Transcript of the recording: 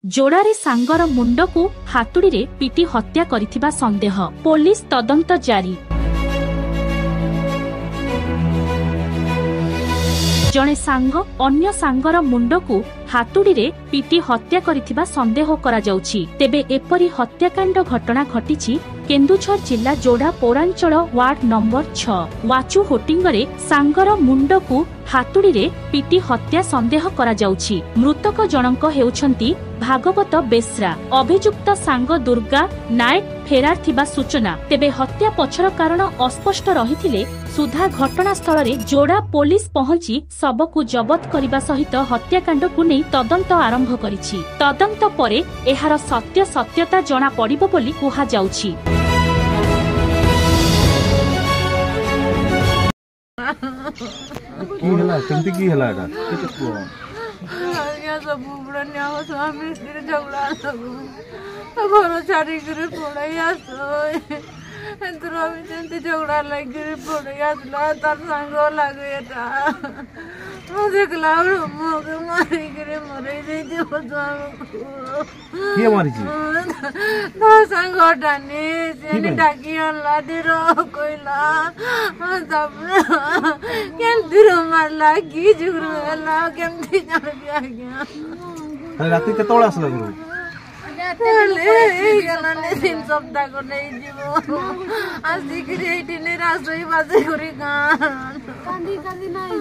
जोड़ारे सांगर मुंड को हातुड़ी रे पिटी हत्या करिथिबा संदेह पुलिस तदंत जारी। जणे सांग अन्य सांगर मुंड को हातुड़ी रे पिटी हत्या करिथिबा संदेह करा जाउछि। तेबे एपरी हत्याकांड घटना घटिछि केन्दुझर जिला जोड़ा पौरांचल वार्ड नंबर 6 वाचु होटिंग रे सांगर मुंड को हातुड़ी रे पिटी हत्या संदेह करा जाउछि। मृतक जनक हेउछंती भागवत बेसरा। अभियुक्त सांग दुर्गा नायक फेरार थिबा सूचना। तेबे हत्या पछर कारण अस्पष्ट रहिथिले सुधा घटनास्थल रे जोड़ा पुलिस पहुंची सबको जबत करिबा सहित हत्याकांड को नै तदंत आरंभ करिछि। तदंत परे एहार सत्यता जणा पड़िबो बोली कुहा जाउछि। की हला केमती की हला एटा आज्ञा सब बुबड़ा न्याव स्वामी स्त्री झगड़ा घर छाड़ी कर पड़ाई आस एंतरवी जेंती झगड़ा लगी पड़ाई आसला तार सांग लगे एटा देखला मोके मारी करे मरे देती के मारी छी ता सांग डानी सेनी डाकी अल्ला दिरो कोइला तब केमती मारला की जुगरू हला केमती जान गया गया राती केतोळ आसला गुरु तीन सप्ताह को नहीं जीवो आसी की रासोई बाजे करी कांदी कांदी नहीं